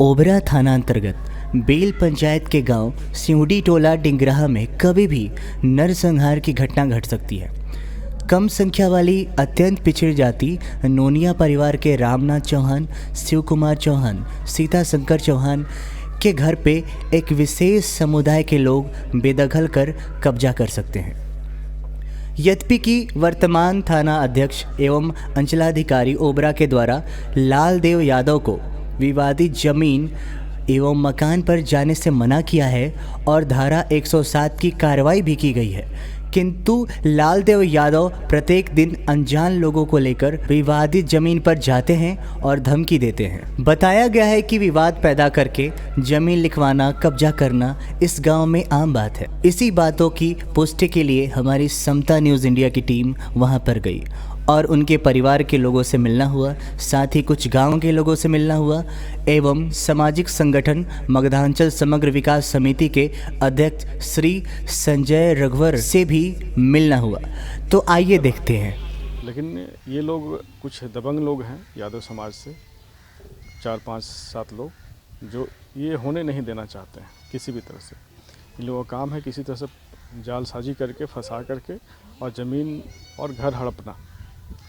ओबरा थाना अंतर्गत बेल पंचायत के गांव सिउडी टोला डिंगराहा में कभी भी नरसंहार की घटना घट सकती है। कम संख्या वाली अत्यंत पिछड़ी जाति नोनिया परिवार के रामनाथ चौहान, शिव कुमार चौहान, सीता शंकर चौहान के घर पे एक विशेष समुदाय के लोग बेदखल कर कब्जा कर सकते हैं। यद्यपि की वर्तमान थाना अध्यक्ष एवं अंचलाधिकारी ओबरा के द्वारा लाल देव यादव को विवादित जमीन एवं मकान पर जाने से मना किया है और धारा 107 की कार्रवाई भी की गई है, किंतु लाल देव यादव प्रत्येक दिन अनजान लोगों को लेकर विवादित जमीन पर जाते हैं और धमकी देते हैं। बताया गया है कि विवाद पैदा करके जमीन लिखवाना, कब्जा करना इस गांव में आम बात है। इसी बातों की पुष्टि के लिए हमारी समता न्यूज़ इंडिया की टीम वहां पर गई और उनके परिवार के लोगों से मिलना हुआ, साथ ही कुछ गांव के लोगों से मिलना हुआ एवं सामाजिक संगठन मगधांचल समग्र विकास समिति के अध्यक्ष श्री संजय रघुवर से भी मिलना हुआ। तो आइए देखते हैं। लेकिन ये लोग कुछ दबंग लोग हैं यादव समाज से, 4, 5, 7 लोग, जो ये होने नहीं देना चाहते हैं किसी भी तरह से। इन लोगों का काम है किसी तरह से जालसाजी करके, फंसा करके और ज़मीन और घर हड़पना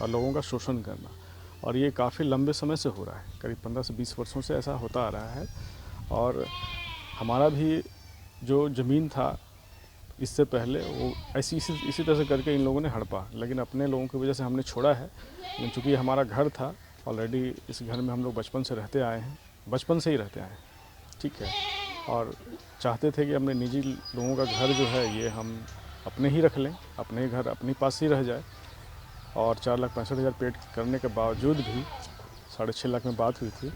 और लोगों का शोषण करना। और ये काफ़ी लंबे समय से हो रहा है, करीब 15 से 20 वर्षों से ऐसा होता आ रहा है। और हमारा भी जो ज़मीन था इससे पहले वो इसी तरह से करके इन लोगों ने हड़पा, लेकिन अपने लोगों की वजह से हमने छोड़ा है। लेकिन चूँकि हमारा घर था ऑलरेडी, इस घर में हम लोग बचपन से रहते आए हैं, बचपन से ही रहते आए हैं, ठीक है। और चाहते थे कि अपने निजी लोगों का घर जो है ये हम अपने ही रख लें, अपने ही घर अपने पास ही रह जाए। और 4,65,000 पेड करने के बावजूद भी 6.5 लाख में बात हुई थी।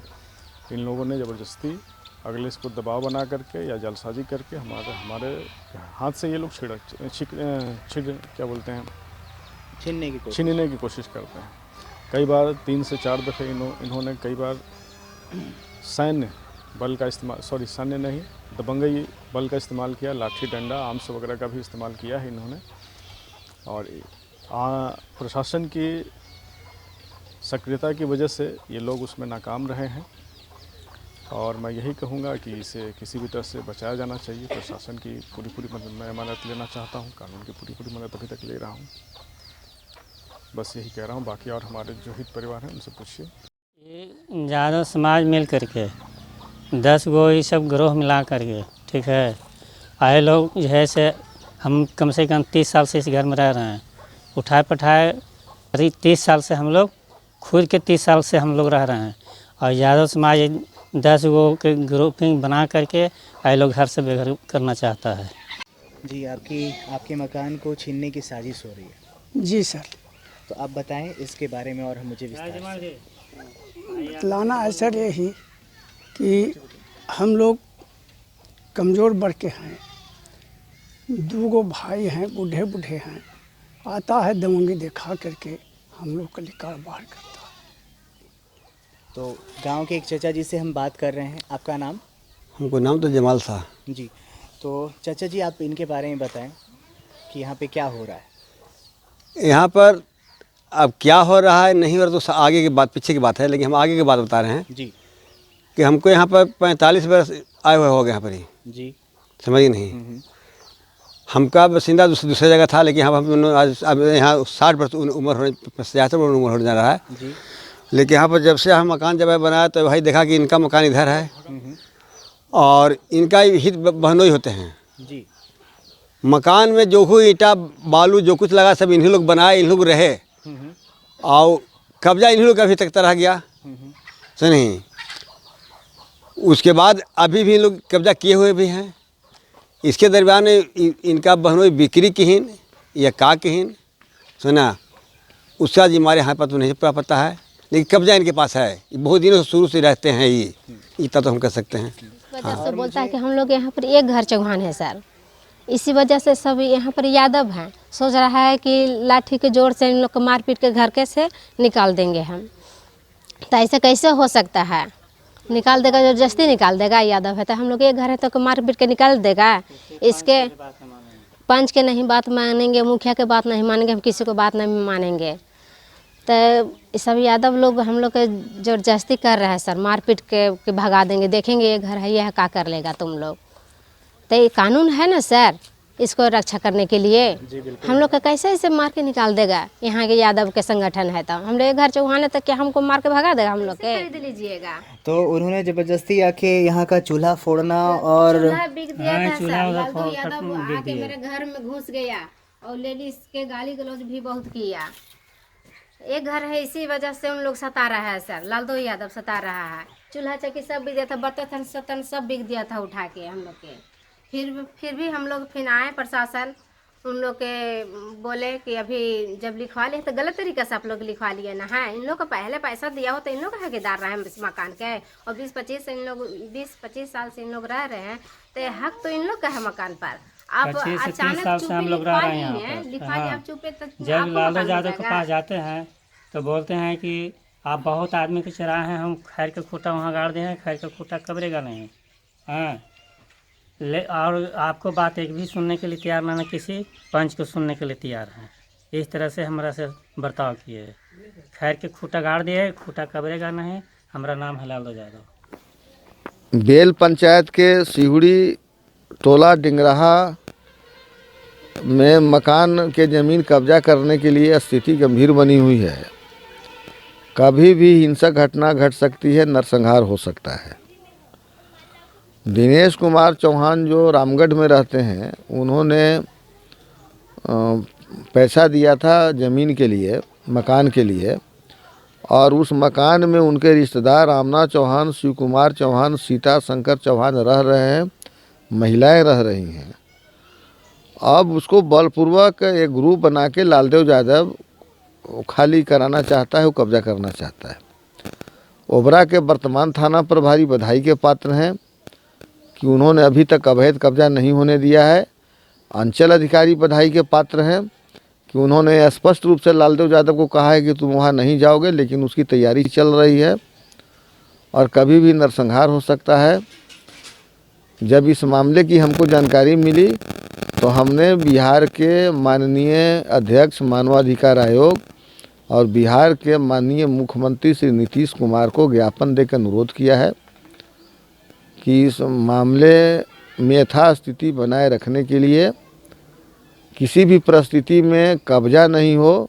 इन लोगों ने ज़बरदस्ती अगले इसको दबाव बना करके या जालसाजी करके हमारे हाथ से ये लोग छीनने की कोशिश करते हैं। कई बार 3 से 4 दफ़े इन्होंने कई बार सैन्य बल का इस्तेमाल, सैन्य नहीं, दबंगई बल का इस्तेमाल किया, लाठी डंडा आर्म्स वगैरह का भी इस्तेमाल किया है इन्होंने। और प्रशासन की सक्रियता की वजह से ये लोग उसमें नाकाम रहे हैं। और मैं यही कहूँगा कि इसे किसी भी तरह से बचाया जाना चाहिए। प्रशासन की पूरी मदद लेना चाहता हूँ, कानून की पूरी मदद अभी तक ले रहा हूँ। बस यही कह रहा हूँ। बाकी और हमारे जो हित परिवार हैं उनसे पूछिए। ये यादव समाज मिल करके 10 गो ये सब ग्रोह मिला करके, ठीक है, आए लोग जो है से हम कम से कम 30 साल से इस घर में रह रहे हैं। उठाए पठाए करीब 30 साल से हम लोग, खुद के 30 साल से हम लोग रह रहे हैं। और यादव समाज 10 गो के ग्रुपिंग बना करके आए लोग घर से बेघर करना चाहता है। जी, आपके मकान को छीनने की साजिश हो रही है। जी सर। तो आप बताएं इसके बारे में और मुझे विस्तार से। बतलाना है सर यही कि हम लोग कमज़ोर वर्ग के हैं, 2 गो भाई हैं, बूढ़े हैं। आता है दमंगी दिखा करके हम लोग का लिकार बाहर करता है। तो गांव के एक चाचा जी से हम बात कर रहे हैं। आपका नाम? हमको नाम तो जमाल साहब जी। तो चाचा जी आप इनके बारे में बताएं कि यहाँ पे क्या हो रहा है। यहाँ पर अब क्या हो रहा है नहीं हो रहा तो आगे की बात, पीछे की बात है, लेकिन हम आगे की बात बता रहे हैं जी। कि हमको यहाँ पर 45 वर्ष आए हुए हो गए यहाँ पर ही जी, समझिए नहीं। हमका बसिंदा दूसरी जगह था, लेकिन हम आज अब यहाँ 60 वर्ष उम्र होने 75 उम्र होने जा रहा है जी। लेकिन यहाँ पर जब से हम मकान जब बनाया तो भाई देखा कि इनका मकान इधर है और इनका हित बहनोई होते हैं जी। मकान में जो कोई ईंटा बालू जो कुछ लगा सब इन्हीं लोग बनाए, इन लोग रहे और कब्जा इन्हीं लोग का अभी तक रह गया। सुनिए, उसके बाद अभी भी लोग कब्जा किए हुए भी हैं। इसके दरमियान इनका बहनोई बिक्री किहीन या का किहीन सुना, उसका जी हमारे यहाँ पर तो नहीं पता है, लेकिन कब्जा इनके पास है। बहुत दिनों से शुरू से रहते हैं ये, इतना तो हम कह सकते हैं। वजह से बोलता है कि हम लोग यहाँ पर एक घर चौहान है सर, इसी वजह से सब यहाँ पर यादव हैं। सोच रहा है कि लाठी के जोर से इन लोग को मार पीट के घर कैसे निकाल देंगे हम। तो ऐसे कैसे हो सकता है? निकाल देगा, जबरदस्ती निकाल देगा। यादव है तो हम लोग एक घर है तो मार पीट के निकाल देगा। इसके पंच के नहीं बात मानेंगे, मुखिया के बात नहीं मानेंगे, हम किसी को बात नहीं मानेंगे। तो ये सब यादव लोग हम लोग के ज़बरदस्ती कर रहा है सर, मारपीट के भगा देंगे, देखेंगे ये घर है, यह क्या कर लेगा तुम लोग। तो ये कानून है ना सर, इसको रक्षा करने के लिए। हम लोग का कैसे इसे मार के निकाल देगा, यहाँ के यादव के संगठन है तो हम लोग घर चौहान है तो क्या हमको मार के भगा देगा हम लोग के? खरीद लीजिएगा। तो उन्होंने ज़बरदस्ती आके यहाँ का चूल्हा फोड़ना और चूल्हा बिक दिया था सर, चूल्हा उधर लालू फोड़ यादव बिक आके दिया। मेरे घर में घुस गया और लेडीज के गाली गलौज भी बहुत किया। एक घर है, इसी वजह से उन लोग सता रहा है सर, लालू यादव सता रहा है। चूल्हा चक्की सब बिक दिया था, बर्तन सतन सब बिक दिया था उठा के हम लोग के। फिर भी हम लोग फिर आए प्रशासन, उन लोग के बोले कि अभी जब लिखवा लिए तो गलत तरीके से आप लोग लिखवा लिए ना है। इन लोग को पहले पैसा दिया हो तो इन लोग का हकदार रहे हैं इस मकान के, और 20-25 साल से इन लोग रह रहे हैं तो हक तो इन लोग का है मकान पर। आप 25 से 30 अचानक साल से हम लोग रह रहे हैं यहाँ पर। लिखवा लिए, हाँ। आप चुपे तो जब आपको लालू मकान यादव मिल के जाएगा। पास जाते हैं तो बोलते हैं कि आप बहुत आदमी के चराए हैं, हम खैर का खूटा वहाँ गाड़ दे हैं, खैर का खूटा कबरेगा नहीं। हाँ, और आपको बात एक भी सुनने के लिए तैयार ना किसी पंच को सुनने के लिए तैयार हैं। इस तरह से हमारा से बर्ताव किए। खैर के खूटा गाड़ दिए, खूटा कबरेगा नहीं। हमारा नाम है लालू यादव। बेल पंचायत के सिहुड़ी टोला डिंगराहा में मकान के ज़मीन कब्जा करने के लिए स्थिति गंभीर बनी हुई है। कभी भी हिंसक घटना घट सकती है, नरसंहार हो सकता है। दिनेश कुमार चौहान जो रामगढ़ में रहते हैं, उन्होंने पैसा दिया था ज़मीन के लिए, मकान के लिए, और उस मकान में उनके रिश्तेदार रामनाथ चौहान, शिव कुमार चौहान, सीता शंकर चौहान रह रहे हैं, महिलाएं रह रही हैं। अब उसको बलपूर्वक एक ग्रुप बना के लालदेव यादव खाली कराना चाहता है, वो कब्जा करना चाहता है। ओबरा के वर्तमान थाना प्रभारी बधाई के पात्र हैं कि उन्होंने अभी तक अवैध कब्जा नहीं होने दिया है। अंचल अधिकारी बधाई के पात्र हैं कि उन्होंने स्पष्ट रूप से लालदेव यादव को कहा है कि तुम वहाँ नहीं जाओगे, लेकिन उसकी तैयारी चल रही है और कभी भी नरसंहार हो सकता है। जब इस मामले की हमको जानकारी मिली तो हमने बिहार के माननीय अध्यक्ष मानवाधिकार आयोग और बिहार के माननीय मुख्यमंत्री श्री नीतीश कुमार को ज्ञापन देकर अनुरोध किया है कि इस मामले में यथास्थिति बनाए रखने के लिए किसी भी परिस्थिति में कब्जा नहीं हो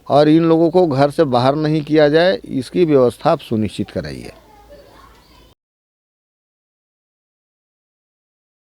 और इन लोगों को घर से बाहर नहीं किया जाए, इसकी व्यवस्था आप सुनिश्चित कराइए।